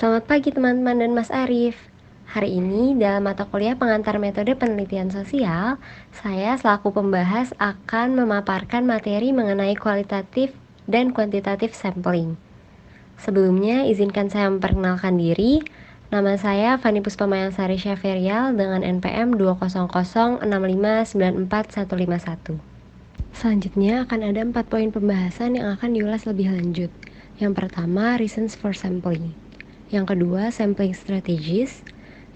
Selamat pagi teman-teman dan Mas Arif. Hari ini dalam mata kuliah pengantar metode penelitian sosial, saya selaku pembahas akan memaparkan materi mengenai kualitatif dan kuantitatif sampling. Sebelumnya, izinkan saya memperkenalkan diri. Nama saya Fani Puspamayansari Syaferial dengan NPM 20065945151. Selanjutnya akan ada 4 poin pembahasan yang akan diulas lebih lanjut. Yang pertama, reasons for sampling. Yang kedua, sampling strategies.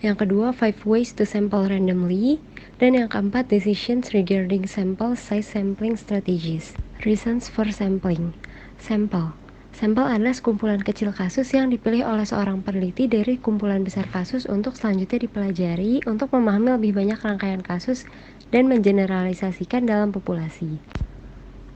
Yang kedua, 5 ways to sample randomly. Dan yang keempat, decisions regarding sample size sampling strategies. Reasons for sampling. Sampel adalah sekumpulan kecil kasus yang dipilih oleh seorang peneliti dari kumpulan besar kasus untuk selanjutnya dipelajari untuk memahami lebih banyak rangkaian kasus dan mengeneralisasikan dalam populasi.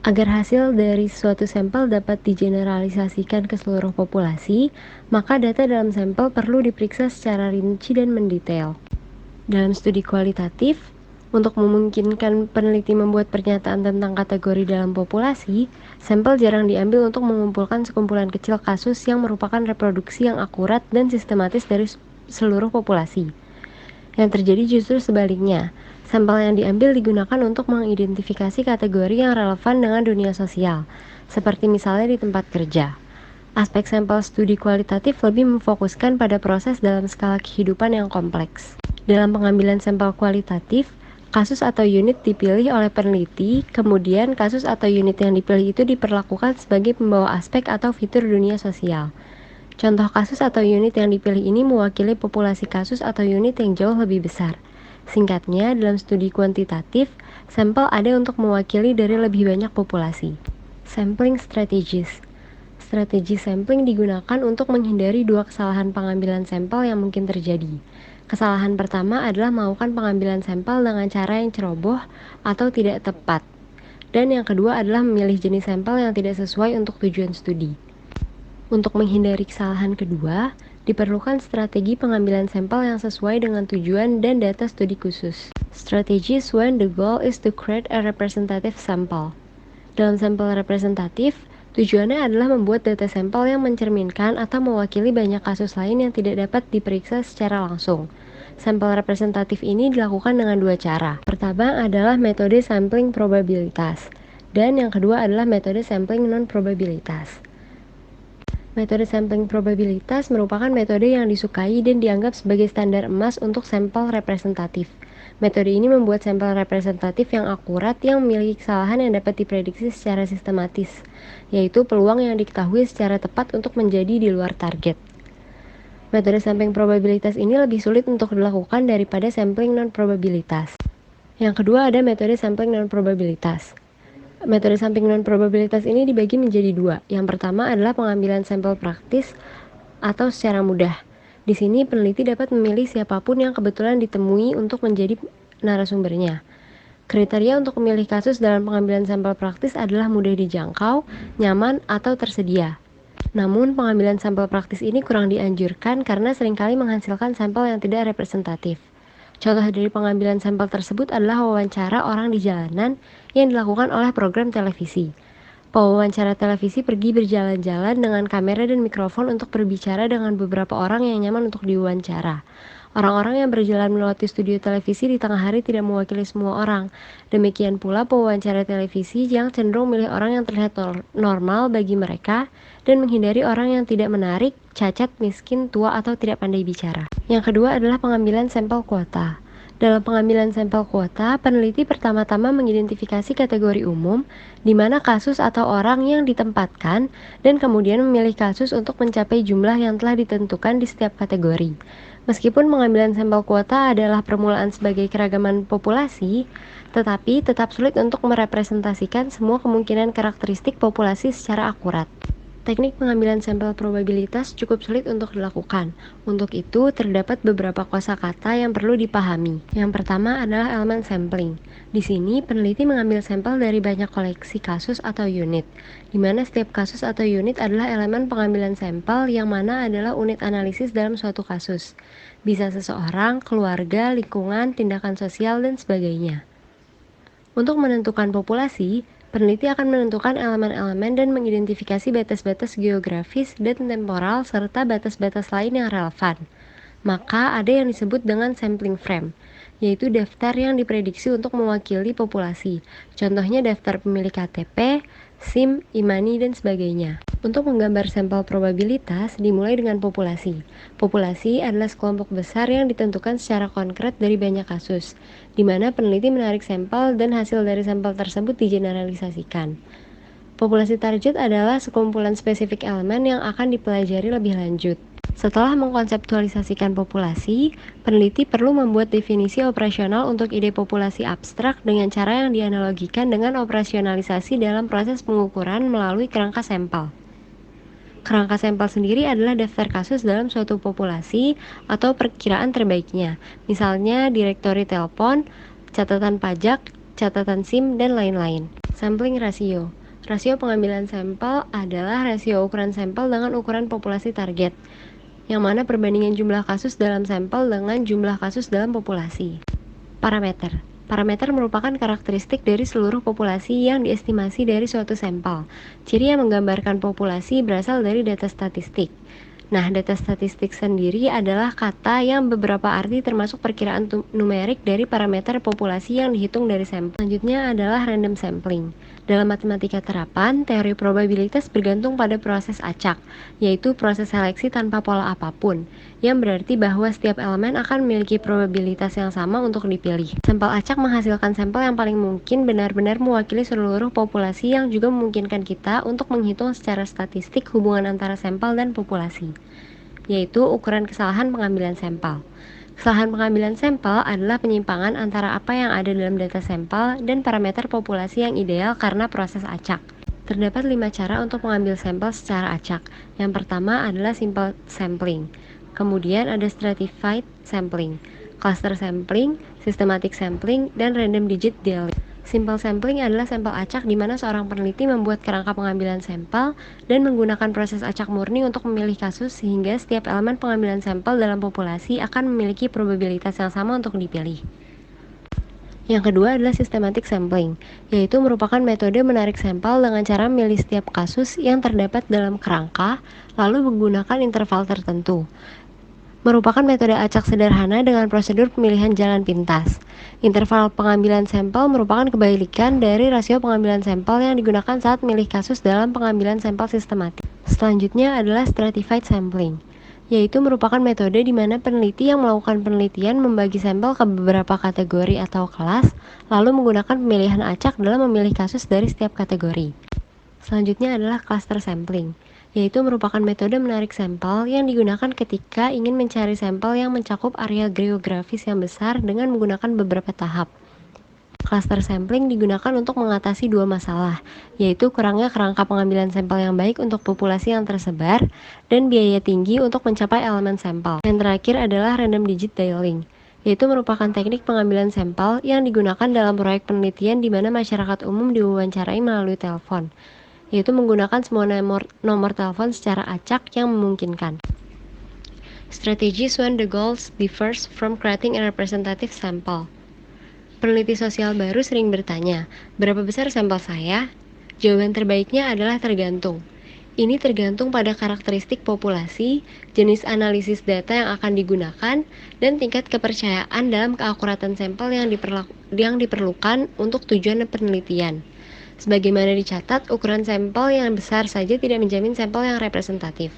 Agar hasil dari suatu sampel dapat digeneralisasikan ke seluruh populasi, maka data dalam sampel perlu diperiksa secara rinci dan mendetail. Dalam studi kualitatif, untuk memungkinkan peneliti membuat pernyataan tentang kategori dalam populasi, sampel jarang diambil untuk mengumpulkan sekumpulan kecil kasus yang merupakan reproduksi yang akurat dan sistematis dari seluruh populasi. Yang terjadi justru sebaliknya. Sampel yang diambil digunakan untuk mengidentifikasi kategori yang relevan dengan dunia sosial, seperti misalnya di tempat kerja. Aspek sampel studi kualitatif lebih memfokuskan pada proses dalam skala kehidupan yang kompleks. Dalam pengambilan sampel kualitatif, kasus atau unit dipilih oleh peneliti, kemudian kasus atau unit yang dipilih itu diperlakukan sebagai pembawa aspek atau fitur dunia sosial. Contoh kasus atau unit yang dipilih ini mewakili populasi kasus atau unit yang jauh lebih besar. Singkatnya, dalam studi kuantitatif, sampel ada untuk mewakili dari lebih banyak populasi. Sampling strategies. Strategi sampling digunakan untuk menghindari dua kesalahan pengambilan sampel yang mungkin terjadi. Kesalahan pertama adalah melakukan pengambilan sampel dengan cara yang ceroboh atau tidak tepat. Dan yang kedua adalah memilih jenis sampel yang tidak sesuai untuk tujuan studi. Untuk menghindari kesalahan kedua, diperlukan strategi pengambilan sampel yang sesuai dengan tujuan dan data studi khusus. Strategies when the goal is to create a representative sample. Dalam sampel representatif, tujuannya adalah membuat data sampel yang mencerminkan atau mewakili banyak kasus lain yang tidak dapat diperiksa secara langsung. Sampel representatif ini dilakukan dengan dua cara. Pertama adalah metode sampling probabilitas, dan yang kedua adalah metode sampling non-probabilitas. Metode sampling probabilitas merupakan metode yang disukai dan dianggap sebagai standar emas untuk sampel representatif. Metode ini membuat sampel representatif yang akurat yang memiliki kesalahan yang dapat diprediksi secara sistematis, yaitu peluang yang diketahui secara tepat untuk menjadi di luar target. Metode sampling probabilitas ini lebih sulit untuk dilakukan daripada sampling non-probabilitas. Yang kedua ada metode sampling non-probabilitas. Metode sampling non-probabilitas ini dibagi menjadi dua. Yang pertama adalah pengambilan sampel praktis atau secara mudah. Di sini peneliti dapat memilih siapapun yang kebetulan ditemui untuk menjadi narasumbernya. Kriteria untuk memilih kasus dalam pengambilan sampel praktis adalah mudah dijangkau, nyaman, atau tersedia. Namun, pengambilan sampel praktis ini kurang dianjurkan karena seringkali menghasilkan sampel yang tidak representatif. Contoh dari pengambilan sampel tersebut adalah wawancara orang di jalanan yang dilakukan oleh program televisi. Pewawancara televisi pergi berjalan-jalan dengan kamera dan mikrofon untuk berbicara dengan beberapa orang yang nyaman untuk diwawancara. Orang-orang yang berjalan melewati studio televisi di tengah hari tidak mewakili semua orang. Demikian pula pewawancara televisi yang cenderung memilih orang yang terlihat normal bagi mereka dan menghindari orang yang tidak menarik, cacat, miskin, tua, atau tidak pandai bicara. Yang kedua adalah pengambilan sampel kuota. Dalam pengambilan sampel kuota, peneliti pertama-tama mengidentifikasi kategori umum, di mana kasus atau orang yang ditempatkan, dan kemudian memilih kasus untuk mencapai jumlah yang telah ditentukan di setiap kategori. Meskipun pengambilan sampel kuota adalah permulaan sebagai keragaman populasi, tetapi tetap sulit untuk merepresentasikan semua kemungkinan karakteristik populasi secara akurat. Teknik pengambilan sampel probabilitas cukup sulit untuk dilakukan. Untuk itu, terdapat beberapa kosakata yang perlu dipahami. Yang pertama adalah elemen sampling. Di sini, peneliti mengambil sampel dari banyak koleksi kasus atau unit, di mana setiap kasus atau unit adalah elemen pengambilan sampel yang mana adalah unit analisis dalam suatu kasus. Bisa seseorang, keluarga, lingkungan, tindakan sosial, dan sebagainya. Untuk menentukan populasi, Peneliti akan menentukan elemen-elemen dan mengidentifikasi batas-batas geografis dan temporal serta batas-batas lain yang relevan. Maka ada yang disebut dengan sampling frame, yaitu daftar yang diprediksi untuk mewakili populasi. Contohnya daftar pemilik KTP, SIM, IMANI, dan sebagainya. Untuk menggambar sampel probabilitas dimulai dengan populasi. Populasi adalah sekelompok besar yang ditentukan secara konkret dari banyak kasus, di mana peneliti menarik sampel dan hasil dari sampel tersebut digeneralisasikan. Populasi target adalah sekumpulan spesifik elemen yang akan dipelajari lebih lanjut. Setelah mengkonseptualisasikan populasi, peneliti perlu membuat definisi operasional untuk ide populasi abstrak dengan cara yang dianalogikan dengan operasionalisasi dalam proses pengukuran melalui kerangka sampel. Kerangka sampel sendiri adalah daftar kasus dalam suatu populasi atau perkiraan terbaiknya, misalnya direktori telepon, catatan pajak, catatan SIM, dan lain-lain. Sampling ratio. Rasio pengambilan sampel adalah rasio ukuran sampel dengan ukuran populasi target, yang mana perbandingan jumlah kasus dalam sampel dengan jumlah kasus dalam populasi. Parameter. Parameter merupakan karakteristik dari seluruh populasi yang diestimasi dari suatu sampel. Ciri yang menggambarkan populasi berasal dari data statistik. Nah, data statistik sendiri adalah kata yang beberapa arti termasuk perkiraan numerik dari parameter populasi yang dihitung dari sampel. Selanjutnya adalah random sampling. Dalam matematika terapan, teori probabilitas bergantung pada proses acak, yaitu proses seleksi tanpa pola apapun, yang berarti bahwa setiap elemen akan memiliki probabilitas yang sama untuk dipilih. Sampel acak menghasilkan sampel yang paling mungkin benar-benar mewakili seluruh populasi yang juga memungkinkan kita untuk menghitung secara statistik hubungan antara sampel dan populasi, yaitu ukuran kesalahan pengambilan sampel. Kesalahan pengambilan sampel adalah penyimpangan antara apa yang ada dalam data sampel dan parameter populasi yang ideal karena proses acak. Terdapat 5 cara untuk mengambil sampel secara acak. Yang pertama adalah simple sampling. Kemudian ada stratified sampling, cluster sampling, systematic sampling, dan random digit delete. Simple sampling adalah sampel acak di mana seorang peneliti membuat kerangka pengambilan sampel dan menggunakan proses acak murni untuk memilih kasus sehingga setiap elemen pengambilan sampel dalam populasi akan memiliki probabilitas yang sama untuk dipilih. Yang kedua adalah systematic sampling, yaitu merupakan metode menarik sampel dengan cara memilih setiap kasus yang terdapat dalam kerangka, lalu menggunakan interval tertentu. Merupakan metode acak sederhana dengan prosedur pemilihan jalan pintas. Interval pengambilan sampel merupakan kebalikan dari rasio pengambilan sampel yang digunakan saat memilih kasus dalam pengambilan sampel sistematik. Selanjutnya adalah stratified sampling, yaitu merupakan metode di mana peneliti yang melakukan penelitian membagi sampel ke beberapa kategori atau kelas, lalu menggunakan pemilihan acak dalam memilih kasus dari setiap kategori. Selanjutnya adalah cluster sampling, yaitu merupakan metode menarik sampel yang digunakan ketika ingin mencari sampel yang mencakup area geografis yang besar dengan menggunakan beberapa tahap. Cluster sampling digunakan untuk mengatasi dua masalah, yaitu kurangnya kerangka pengambilan sampel yang baik untuk populasi yang tersebar dan biaya tinggi untuk mencapai elemen sampel. Yang terakhir adalah random digit dialing, yaitu merupakan teknik pengambilan sampel yang digunakan dalam proyek penelitian di mana masyarakat umum diwawancarai melalui telepon, yaitu menggunakan semua nomor telepon secara acak yang memungkinkan. Strategies when the goals differs from creating a representative sample. Peneliti sosial baru sering bertanya, berapa besar sampel saya? Jawaban terbaiknya adalah tergantung. Ini tergantung pada karakteristik populasi, jenis analisis data yang akan digunakan, dan tingkat kepercayaan dalam keakuratan sampel yang diperlukan untuk tujuan penelitian. Sebagaimana dicatat, ukuran sampel yang besar saja tidak menjamin sampel yang representatif.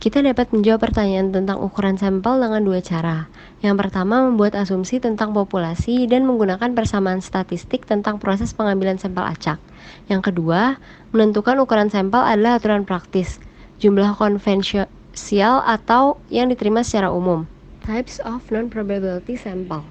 Kita dapat menjawab pertanyaan tentang ukuran sampel dengan dua cara. Yang pertama, membuat asumsi tentang populasi dan menggunakan persamaan statistik tentang proses pengambilan sampel acak. Yang kedua, menentukan ukuran sampel adalah aturan praktis, jumlah konvensial atau yang diterima secara umum. Types of non-probability sample.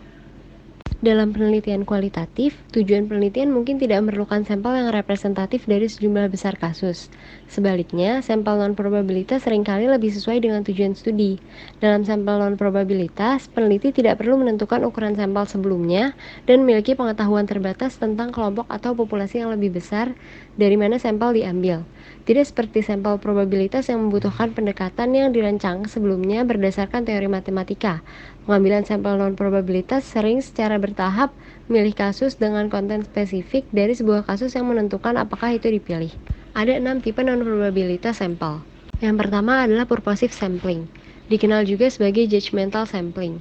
Dalam penelitian kualitatif, tujuan penelitian mungkin tidak memerlukan sampel yang representatif dari sejumlah besar kasus. Sebaliknya, sampel non-probabilitas seringkali lebih sesuai dengan tujuan studi. Dalam sampel non-probabilitas, peneliti tidak perlu menentukan ukuran sampel sebelumnya dan memiliki pengetahuan terbatas tentang kelompok atau populasi yang lebih besar dari mana sampel diambil. Tidak seperti sampel probabilitas yang membutuhkan pendekatan yang dirancang sebelumnya berdasarkan teori matematika. Pengambilan sampel non-probabilitas sering secara bertahap memilih kasus dengan konten spesifik dari sebuah kasus yang menentukan apakah itu dipilih. Ada 6 tipe non-probabilitas sampel. Yang pertama adalah purposive sampling, dikenal juga sebagai judgmental sampling,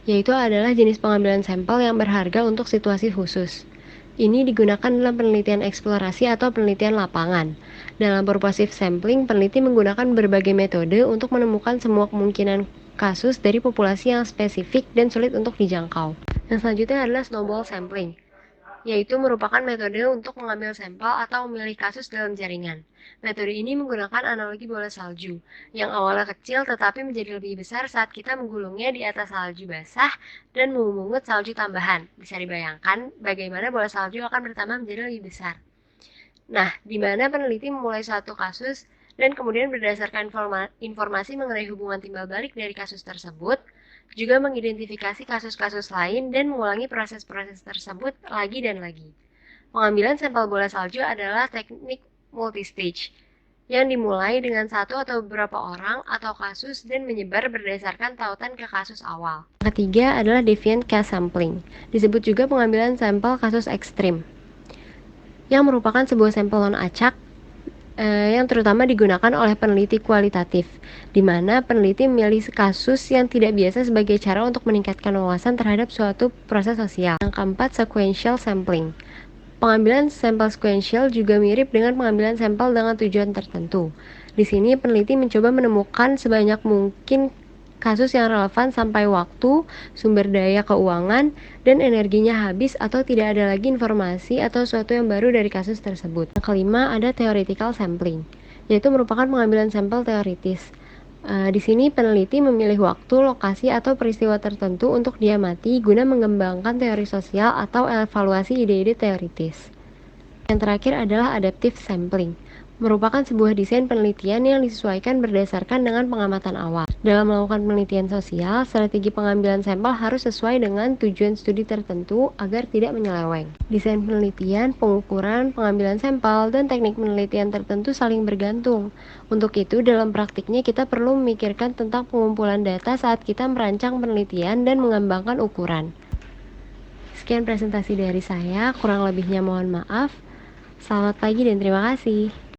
yaitu adalah jenis pengambilan sampel yang berharga untuk situasi khusus. Ini digunakan dalam penelitian eksplorasi atau penelitian lapangan. Dalam purposive sampling, peneliti menggunakan berbagai metode untuk menemukan semua kemungkinan kasus dari populasi yang spesifik dan sulit untuk dijangkau. Yang selanjutnya adalah snowball sampling, yaitu merupakan metode untuk mengambil sampel atau memilih kasus dalam jaringan. Metode ini menggunakan analogi bola salju, yang awalnya kecil tetapi menjadi lebih besar saat kita menggulungnya di atas salju basah dan memungut salju tambahan. Bisa dibayangkan bagaimana bola salju akan bertambah menjadi lebih besar. Nah, di mana peneliti memulai suatu kasus dan kemudian berdasarkan informasi mengenai hubungan timbal balik dari kasus tersebut, juga mengidentifikasi kasus-kasus lain dan mengulangi proses-proses tersebut lagi dan lagi. Pengambilan sampel bola salju adalah teknik multistage, yang dimulai dengan satu atau beberapa orang atau kasus dan menyebar berdasarkan tautan ke kasus awal. Ketiga adalah deviant case sampling, disebut juga pengambilan sampel kasus ekstrim, yang merupakan sebuah sampel non-acak yang terutama digunakan oleh peneliti kualitatif, di mana peneliti memilih kasus yang tidak biasa sebagai cara untuk meningkatkan wawasan terhadap suatu proses sosial. Yang keempat, sequential sampling. Pengambilan sampel sequential juga mirip dengan pengambilan sampel dengan tujuan tertentu. Di sini peneliti mencoba menemukan sebanyak mungkin kasus yang relevan sampai waktu, sumber daya keuangan, dan energinya habis atau tidak ada lagi informasi atau sesuatu yang baru dari kasus tersebut. Yang kelima ada theoretical sampling, yaitu merupakan pengambilan sampel teoritis. Di sini peneliti memilih waktu, lokasi, atau peristiwa tertentu untuk diamati guna mengembangkan teori sosial atau evaluasi ide-ide teoritis. Yang terakhir adalah adaptive sampling, merupakan sebuah desain penelitian yang disesuaikan berdasarkan dengan pengamatan awal. Dalam melakukan penelitian sosial, strategi pengambilan sampel harus sesuai dengan tujuan studi tertentu agar tidak menyeleweng. Desain penelitian, pengukuran, pengambilan sampel, dan teknik penelitian tertentu saling bergantung. Untuk itu, dalam praktiknya kita perlu memikirkan tentang pengumpulan data saat kita merancang penelitian dan mengembangkan ukuran. Sekian presentasi dari saya, kurang lebihnya mohon maaf. Selamat pagi dan terima kasih.